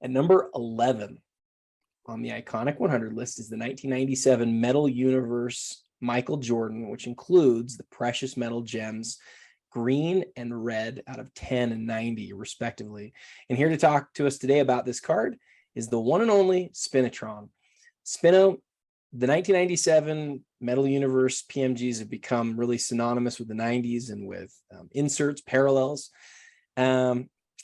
At number 11 on the Iconic 100 list is the 1997 Metal Universe Michael Jordan, which includes the precious metal gems green and red out of 10 and 90 respectively. And here to talk to us today about this card is the one and only Spinatron. Spino, the 1997 Metal Universe PMGs have become really synonymous with the 90s and with inserts, parallels.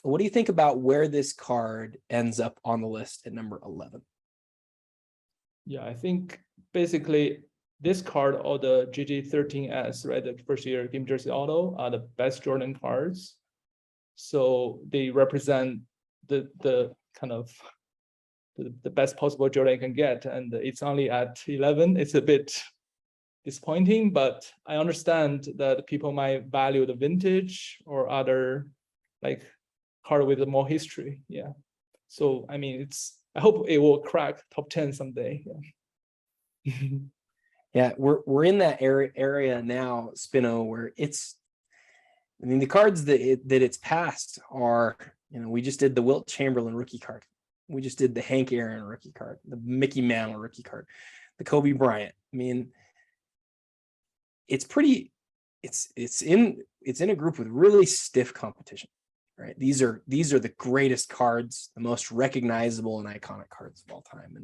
What do you think about where this card ends up on the list at number 11? Yeah, I think basically this card or the GG13S, right, the first year Game Jersey Auto, are the best Jordan cards. So they represent the kind of the best possible Jordan you can get, and it's only at 11. It's a bit disappointing, but I understand that people might value the vintage or other like card with more history. Yeah. So I mean, I hope it will crack top 10 someday. Yeah. Yeah, we're in that area now, Spino, where I mean, the cards that it's passed are, we just did the Wilt Chamberlain rookie card. We just did the Hank Aaron rookie card, the Mickey Mantle rookie card, the Kobe Bryant. I mean, it's in a group with really stiff competition, right? These are the greatest cards, the most recognizable and iconic cards of all time.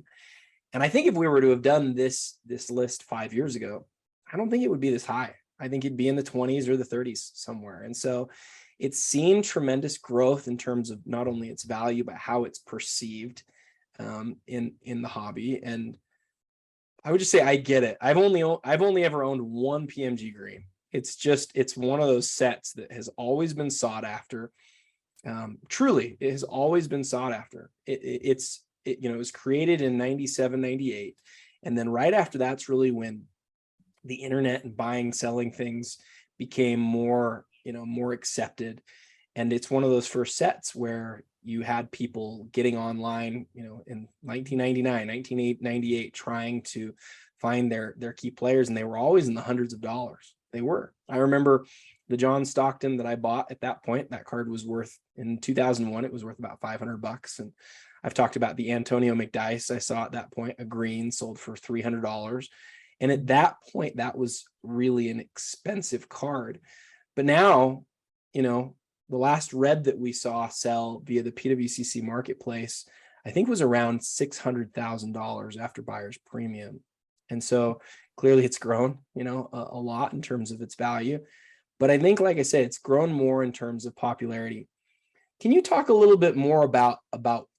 And I think if we were to have done this list 5 years ago, I don't think it would be this high. I think it'd be in the 20s or the 30s somewhere. And so it's seen tremendous growth in terms of not only its value, but how it's perceived in the hobby. And I would just say I get it. I've only ever owned one PMG green. It's one of those sets that has always been sought after. Truly, it has always been sought after. It was created in 97, 98. And then right after that's really when the internet and buying, selling things became more accepted. And it's one of those first sets where you had people getting online, in 1999, 1998, trying to find their key players. And they were always in the hundreds of dollars. They were. I remember the John Stockton that I bought at that point. That card was worth, in 2001, it was worth about $500. And I've talked about the Antonio McDyess I saw at that point, a green, sold for $300. And at that point, that was really an expensive card. But now, the last red that we saw sell via the PWCC marketplace, I think was around $600,000 after buyer's premium. And so clearly it's grown, a lot in terms of its value. But I think, like I said, it's grown more in terms of popularity. Can you talk a little bit more about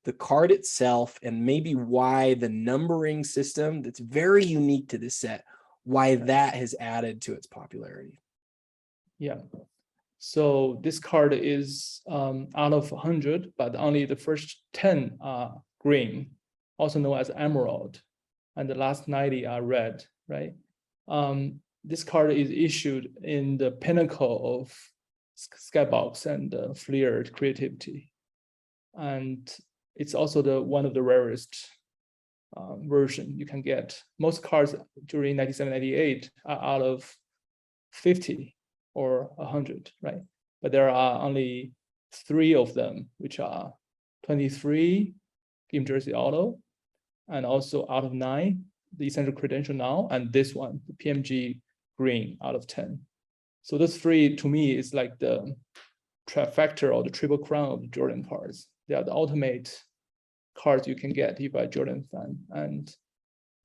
the card itself and maybe why the numbering system that's very unique to this set, why that has added to its popularity? Yeah. So this card is out of 100, but only the first 10 are green, also known as emerald, and the last 90 are red, right? This card is issued in the pinnacle of skybox and flared creativity, and it's also one of the rarest version you can get. Most cards during 97, 98 are out of 50 or 100, right? But there are only 3 of them, which are 23 Game Jersey Auto, and also out of 9, the Essential Credential Now, and this one, the PMG Green, out of 10. So those 3, to me, is like the trifecta or the triple crown of the Jordan cards. They are the ultimate cards you can get if you're a Jordan fan. And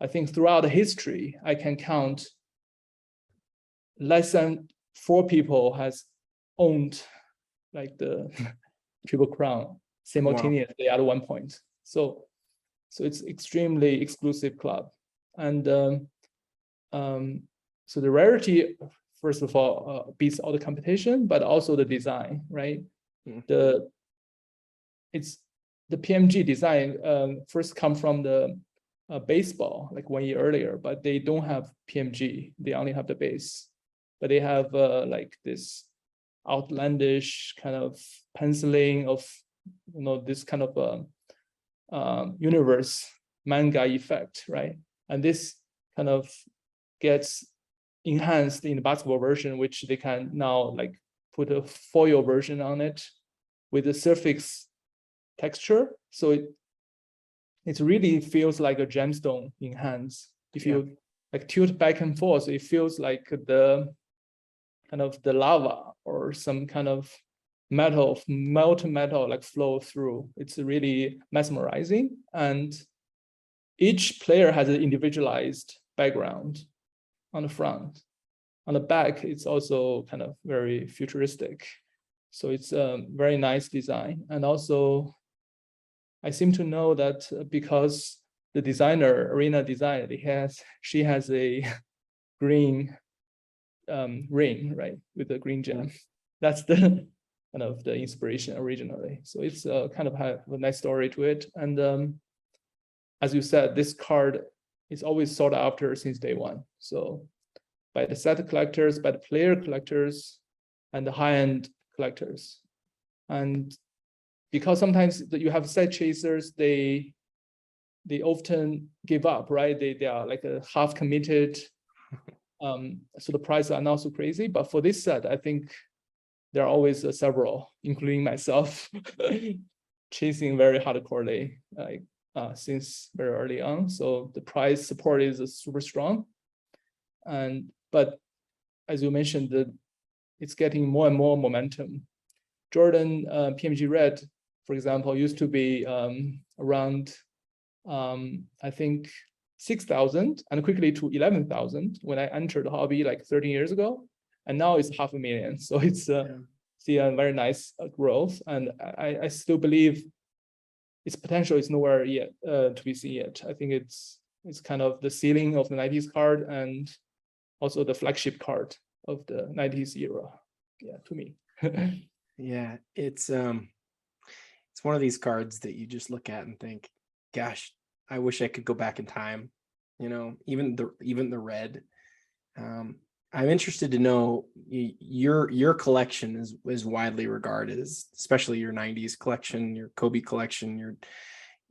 I think throughout the history, I can count less than 4 people has owned like the triple crown simultaneously at one point. So it's extremely exclusive club. And so the rarity, first of all, beats all the competition, but also the design, right? The PMG design first come from the baseball, like 1 year earlier, but they don't have PMG. They only have the base, but they have like this outlandish kind of penciling of, this kind of universe manga effect, right? And this kind of gets enhanced in the basketball version, which they can now like put a foil version on it with a surface texture. So it really feels like a gemstone in hands. If Yeah. you like tilt back and forth, it feels like the kind of the lava or some kind of molten metal like flow through. It's really mesmerizing. And each player has an individualized background on the front. On the back, it's also kind of very futuristic. So it's a very nice design. And also, I seem to know that because the designer, Arena Design, she has a green ring, right, with a green gem. That's the kind of the inspiration originally. So it's kind of have a nice story to it. And as you said, this card is always sought after since day one. So by the set collectors, by the player collectors, and the high-end collectors. And because sometimes you have set chasers, they often give up, right? They are like a half committed. So the prices are not so crazy. But for this set, I think there are always several, including myself, chasing very hardcorely since very early on. So the price support is super strong. But as you mentioned, it's getting more and more momentum. Jordan PMG Red, for example, used to be around, I think, 6,000 and quickly to 11,000 when I entered the hobby like 13 years ago. And now it's 500,000. So it's see a very nice growth. And I still believe its potential is nowhere yet to be seen yet. I think it's kind of the ceiling of the 90s card and also the flagship card of the 90s era. Yeah, to me. Yeah, it's one of these cards that you just look at and think, gosh, I wish I could go back in time. You know, even the red. I'm interested to know your collection is widely regarded as, especially your 90s collection, your Kobe collection,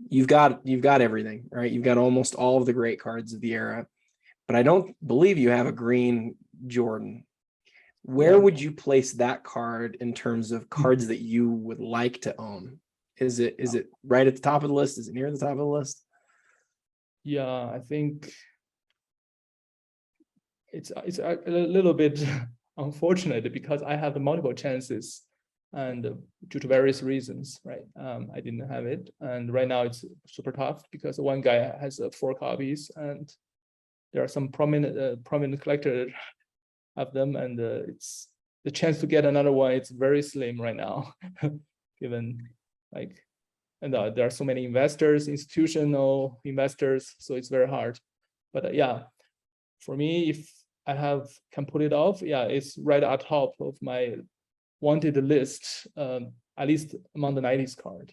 you've got everything, right? You've got almost all of the great cards of the era, but I don't believe you have a green Jordan. Where would you place that card in terms of cards that you would like to own? Is it right at the top of the list? Is it near the top of the list? Yeah, I think it's a little bit unfortunate because I have multiple chances, and due to various reasons, right? I didn't have it, and right now it's super tough because one guy has 4 copies, and there are some prominent collectors have them, and it's the chance to get another one. It's very slim right now, given like, and there are so many investors, institutional investors, so it's very hard. But yeah, for me, if I can pull it off, yeah, it's right at top of my wanted list, at least among the 90s card.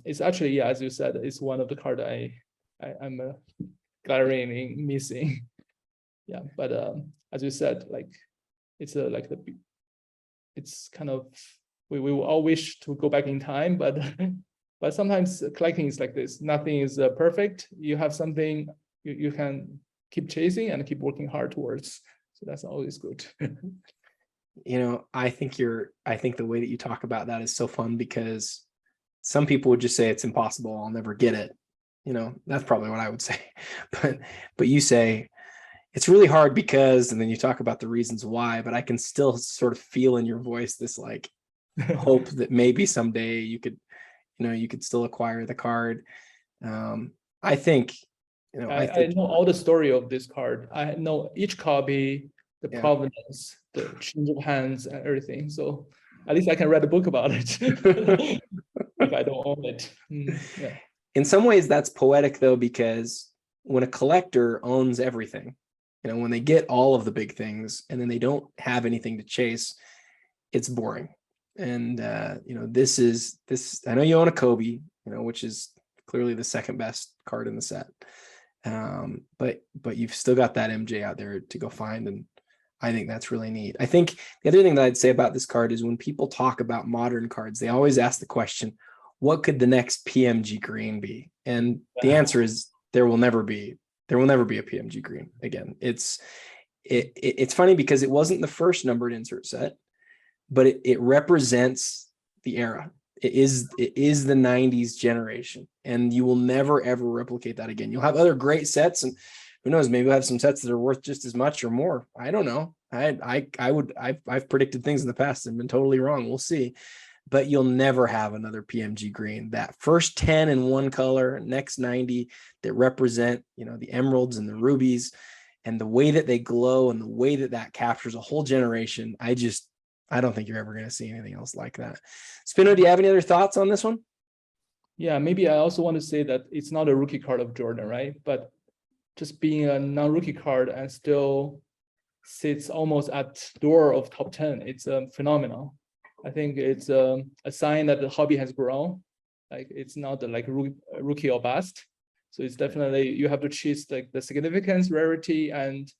It's actually, yeah, as you said, it's one of the card I'm glaringly missing. Yeah, but as you said, like it's it's kind of, we will all wish to go back in time, but but sometimes collecting is like this. Nothing is perfect. You have something you can keep chasing and keep working hard towards. So that's always good. You know, I think the way that you talk about that is so fun, because some people would just say it's impossible, I'll never get it. You know, that's probably what I would say. But you say it's really hard because, and then you talk about the reasons why, but I can still sort of feel in your voice this like hope that maybe someday you could still acquire the card. I think, I know all the story of this card. I know each copy, the provenance, the change of hands, and everything. So at least I can read a book about it if I don't own it. Yeah. In some ways, that's poetic though, because when a collector owns everything, when they get all of the big things and then they don't have anything to chase, it's boring. And this. I know you own a Kobe, which is clearly the second best card in the set. But you've still got that MJ out there to go find, and I think that's really neat. I think the other thing that I'd say about this card is when people talk about modern cards, they always ask the question, what could the next PMG green be? And the answer is there will never be a PMG green again. It's funny because it wasn't the first numbered insert set, but it represents the era. It is the 90s generation, and you will never ever replicate that again. You'll have other great sets, and who knows, maybe we'll have some sets that are worth just as much or more. I don't know. I've predicted things in the past and been totally wrong. We'll see. But you'll never have another PMG green. That first 10 in one color, next 90 that represent, the emeralds and the rubies, and the way that they glow and the way that that captures a whole generation. I don't think you're ever going to see anything else like that. Spino, do you have any other thoughts on this one? Yeah, maybe I also want to say that it's not a rookie card of Jordan, right? But just being a non-rookie card and still sits almost at door of top 10, it's phenomenal. I think it's a sign that the hobby has grown. Like, it's not like rookie or bust. So it's definitely, you have to choose like the significance, rarity, and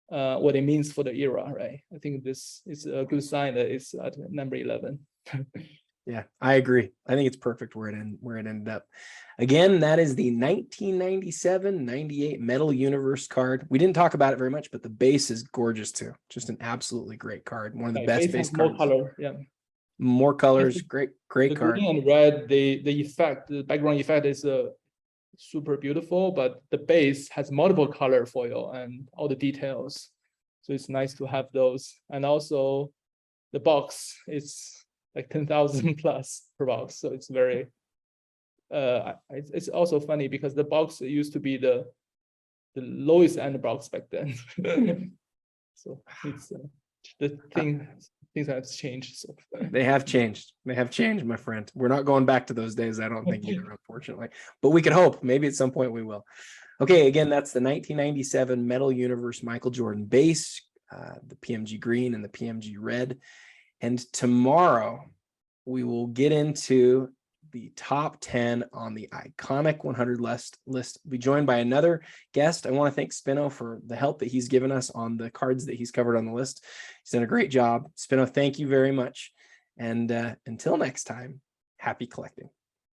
what it means for the era, right? I think this is a good sign that it's at number 11. Yeah, I agree. I think it's perfect where it ended up. Again, that is the 1997-98 Metal Universe card. We didn't talk about it very much, but the base is gorgeous too. Just an absolutely great card. One of the best base cards. More color, yeah. More colors, great the card. Green and red, the effect, the background effect is super beautiful, but the base has multiple color foil and all the details. So it's nice to have those. And also the box is like 10,000 plus per box. So it's very, it's also funny because the box used to be the lowest end box back then. So it's things have changed. So. They have changed. They have changed, my friend. We're not going back to those days, I don't think either, unfortunately. But we could hope. Maybe at some point we will. Okay, again, that's the 1997 Metal Universe Michael Jordan base, the PMG green and the PMG red. And tomorrow we will get into the top 10 on the iconic 100 list. Be joined by another guest. I want to thank Spino for the help that he's given us on the cards that he's covered on the list. He's done a great job. Spino, thank you very much. And until next time, happy collecting.